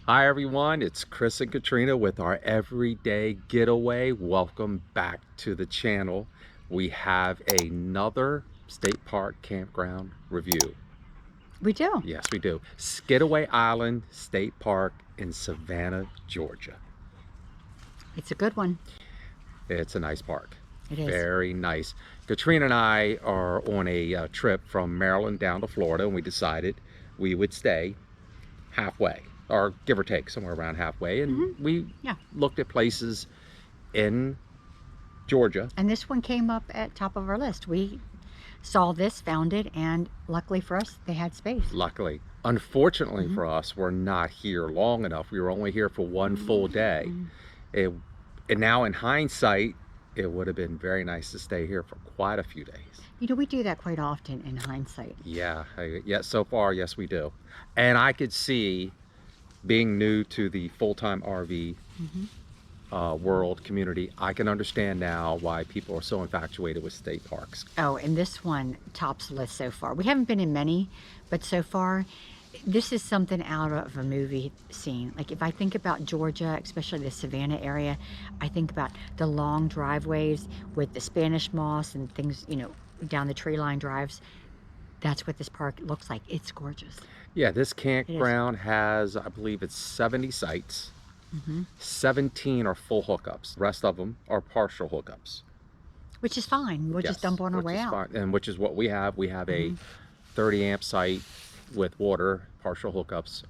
Hi everyone, it's Chris and Katrina with our everyday getaway. Welcome back to the channel. We have another state park campground review. We do. Yes, we do. Skidaway Island State Park in Savannah, Georgia. It's a good one. It's a nice park. It is. Very nice. Katrina and I are on a trip from Maryland down to Florida, and we decided we would stay halfway, or give or take somewhere around halfway, and we looked at places in Georgia. And this one came up at top of our list. We saw this, found it, and luckily for us, they had space. Luckily. Unfortunately for us, we're not here long enough. We were only here for one full day. And now in hindsight, it would have been very nice to stay here for quite a few days. You know, we do that quite often in hindsight. Yeah, so far, yes, we do. And I could see, being new to the full-time RV world community, I can understand now why people are so infatuated with state parks. Oh, and this one tops the list so far. We haven't been in many, but so far, this is something out of a movie scene. Like if I think about Georgia, especially the Savannah area, I think about the long driveways with the Spanish moss and things, you know, down the tree line drives. That's what this park looks like. It's gorgeous. Yeah, this campground has, I believe it's 70 sites. 17 are full hookups. The rest of them are partial hookups. Which is fine. We'll just dump on our way out. Fine. And which is what we have. We have a 30 amp site with water, partial hookups.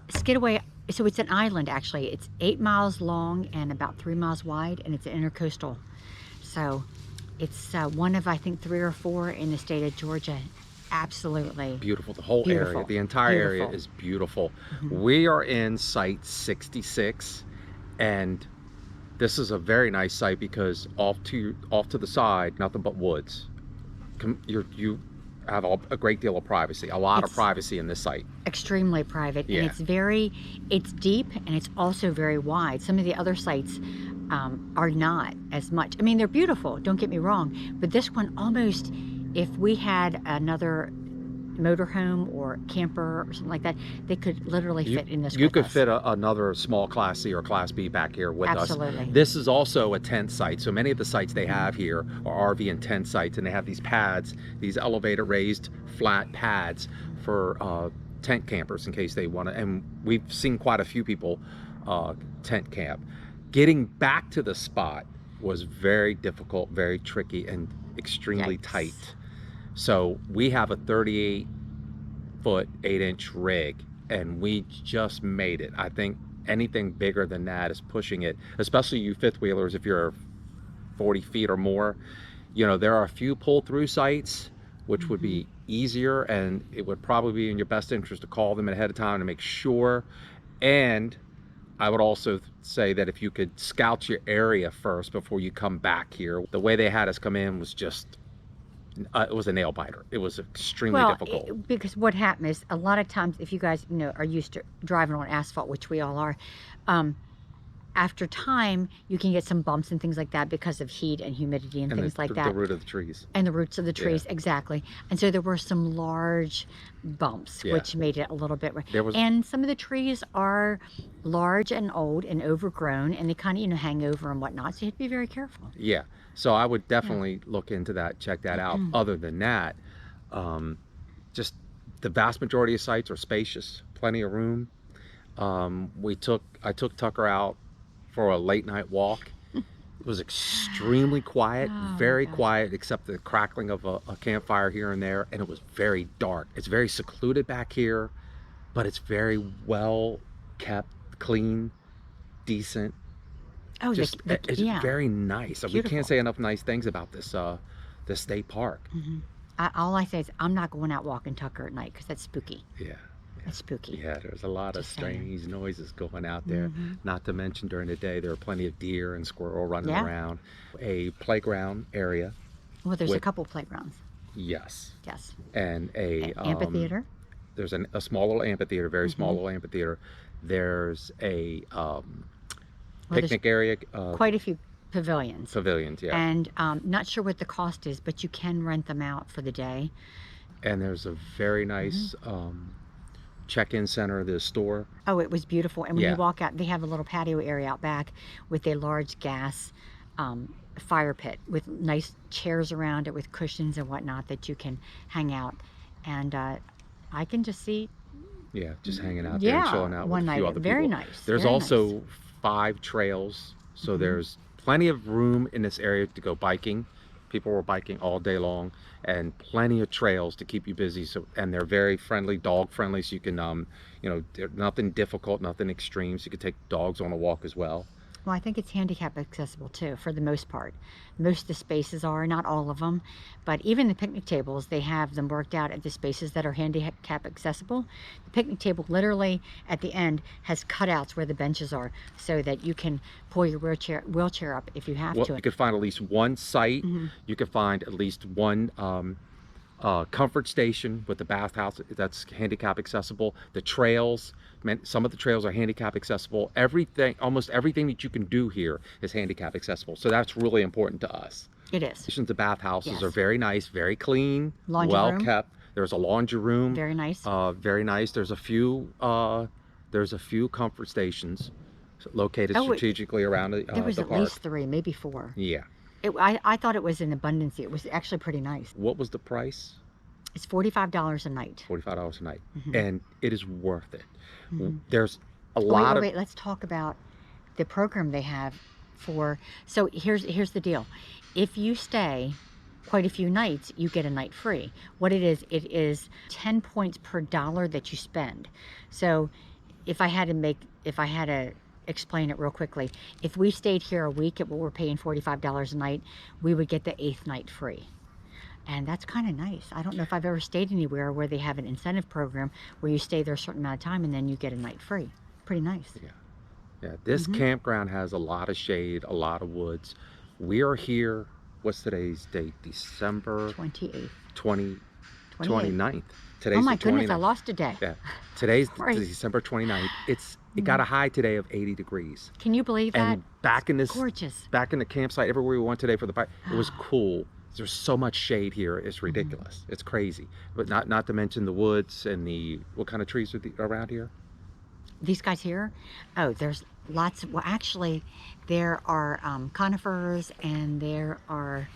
Skidaway, so it's an island actually. It's 8 miles long and about 3 miles wide, and it's an intercoastal. So it's one of, I think, 3 or 4 in the state of Georgia. Absolutely Beautiful. The whole area, the entire area is beautiful. We are in site 66, and this is a very nice site because off to the side, nothing but woods. You have a great deal of privacy, a lot of privacy in this site. Extremely private, and it's deep, and it's also very wide. Some of the other sites are not as much. I mean, they're beautiful, don't get me wrong, but this one almost, if we had another motorhome or camper or something like that, they could literally fit in this. You could fit another small Class C or Class B back here with us. Absolutely. This is also a tent site. So many of the sites they have here are RV and tent sites, and they have these pads, these elevator raised flat pads for tent campers in case they want to. And we've seen quite a few people tent camp. Getting back to the spot was very difficult, very tricky, and extremely tight. So we have a 38-foot, 8-inch rig, and we just made it. I think anything bigger than that is pushing it, especially you fifth wheelers. If you're 40 feet or more, you know, there are a few pull-through sites which would be easier, and it would probably be in your best interest to call them ahead of time to make sure. And I would also say that if you could scout your area first before you come back here. The way they had us come in was just, it was a nail biter. It was extremely difficult. Because what happened is, a lot of times, if you guys are used to driving on asphalt, which we all are, after time you can get some bumps and things like that because of heat and humidity and things like that. The root of the trees. And the roots of the trees, exactly. And so there were some large bumps, which made it a little bit. And some of the trees are large and old and overgrown, and they kind of, hang over and whatnot. So you have to be very careful. Yeah. So I would definitely look into that, check that out. Other than that, just the vast majority of sites are spacious, plenty of room. I took Tucker out for a late night walk. It was extremely quiet, very quiet, except the crackling of a campfire here and there, and it was very dark. It's very secluded back here, but it's very well kept, clean, decent. Oh, it's very nice. We can't say enough nice things about this this state park. All I say is I'm not going out walking Tucker at night because that's spooky. Yeah. It's spooky. Yeah, there's a lot of strange noises going out there. Not to mention during the day there are plenty of deer and squirrel running around. A playground area. Well, there's a couple playgrounds. Yes. Yes. And an amphitheater. There's a small little amphitheater, very small little amphitheater. There's a picnic area. Quite a few pavilions. Pavilions, yeah. And not sure what the cost is, but you can rent them out for the day. And there's a very nice check-in center, the store. Oh, it was beautiful. And when Yeah. you walk out, they have a little patio area out back with a large gas fire pit with nice chairs around it with cushions and whatnot that you can hang out. And I can just see. Yeah, just hanging out there and Yeah, chilling out with one a night. few other Very people. nice. There's very also nice. 5 trails, so there's plenty of room in this area to go biking. People were biking all day long, and plenty of trails to keep you busy. So, and they're very friendly, dog friendly, so you can, you know, they're nothing difficult, nothing extreme. So you can take dogs on a walk as well. Well, I think it's handicap accessible too, for the most part. Most of the spaces are, not all of them, but even the picnic tables, they have them worked out at the spaces that are handicap accessible. The picnic table literally at the end has cutouts where the benches are so that you can pull your wheelchair up if you have Well, to. you could find at least one site. You could find at least one comfort station with the bathhouse that's handicap accessible. The trails, some of the trails are handicap accessible. Everything, almost everything that you can do here is handicap accessible. So that's really important to us. It is. The bathhouses Yes. are very nice, very clean, Laundry well room. kept. There's a laundry room. Very nice. Very nice. There's a few comfort stations located Oh, strategically around There was the at park. least 3, maybe 4. Yeah. I thought it was in abundance. It was actually pretty nice. What was the price? It's $45 a night. $45 a night, and it is worth it. There's a Wait, lot wait, of wait. Let's talk about the program they have for. So here's the deal. If you stay quite a few nights, you get a night free. What it is 10 points per dollar that you spend. So if I had to explain it real quickly, if we stayed here a week at what we're paying $45 a night, we would get the 8th night free. And that's kind of nice. I don't know if I've ever stayed anywhere where they have an incentive program where you stay there a certain amount of time and then you get a night free. Pretty nice. Yeah, this campground has a lot of shade, a lot of woods. We are here, what's today's date? December 28th. 29th. Today's Oh my the goodness, 29th. I lost a day. Yeah, today's Right. December 29th. It got a high today of 80 degrees. Can you believe that? And back in Gorgeous. back in the campsite, everywhere we went today for the bike, it was cool. There's so much shade here. It's ridiculous. It's crazy. But not to mention the woods and what kind of trees are around here? These guys here, oh, there's lots of, well, actually, there are conifers, and there are,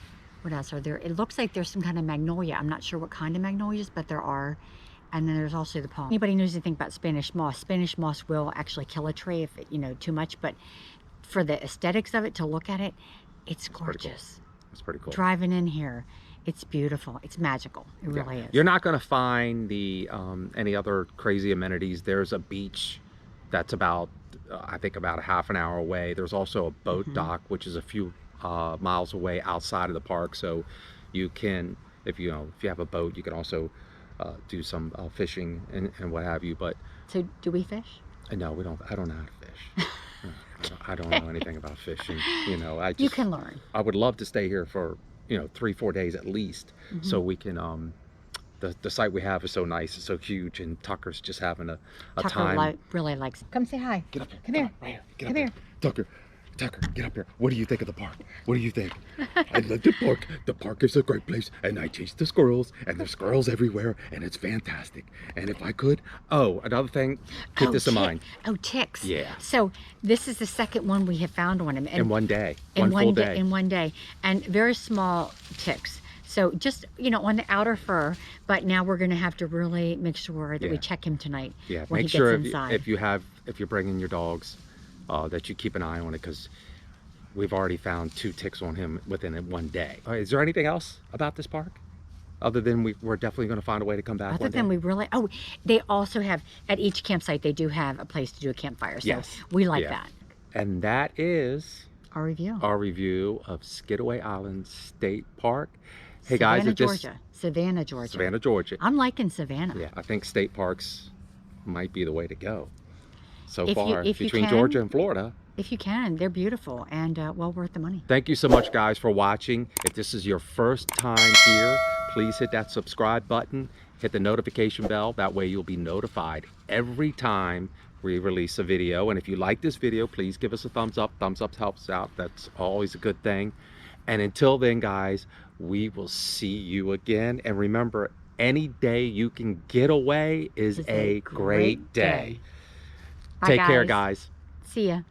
what else are there? It looks like there's some kind of magnolia. I'm not sure what kind of magnolias, but there are. And then there's also the palm. Anybody knows anything about Spanish moss? Spanish moss will actually kill a tree if it, too much, but for the aesthetics of it, to look at it, it's gorgeous. It's pretty cool. Driving in here, it's beautiful. It's magical. It really is. You're not going to find any other crazy amenities. There's a beach that's about, I think, about a half an hour away. There's also a boat dock, which is a few miles away outside of the park. So you can, if you have a boat, you can also do some fishing and what have you. But So do we fish? no, we don't. I don't know how to fish. I don't know anything about fishing. You can learn. I would love to stay here for 3-4 days at least, so we can. The site we have is so nice, it's so huge, and Tucker's just having a Tucker time. really likes. Come say hi. Get up here. Come here. Right here. Get Come up here. Tucker, get up here. What do you think of the park? What do you think? I love the park. The park is a great place, and I chase the squirrels, and there's squirrels everywhere, and it's fantastic. And if I could, another thing, keep this in mind. Oh, ticks. Yeah. So this is the second one we have found on him. In one day, in one full day. In one day. And very small ticks. So just, on the outer fur, but now we're going to have to really make sure that we check him tonight when Make he sure gets inside. if you're bringing your dogs, that you keep an eye on it, because we've already found 2 ticks on him within one day. Is there anything else about this park other than we're definitely going to find a way to come back Other one day? than we really, they also have, at each campsite, they do have a place to do a campfire. So Yes. we like Yeah. that. And that is Our review. our review of Skidaway Island State Park. Hey Savannah, guys, Georgia. Savannah, Georgia. Savannah, Georgia. I'm liking Savannah. Yeah, I think state parks might be the way to go so If you- far if you between can. Georgia and Florida. If you can, they're beautiful and well worth the money. Thank you so much, guys, for watching. If this is your first time here, please hit that subscribe button, hit the notification bell. That way you'll be notified every time we release a video. And if you like this video, please give us a thumbs up. Thumbs up helps out. That's always a good thing. And until then, guys, we will see you again. And remember, any day you can get away is It's a great day. Bye, Take care, guys. See ya.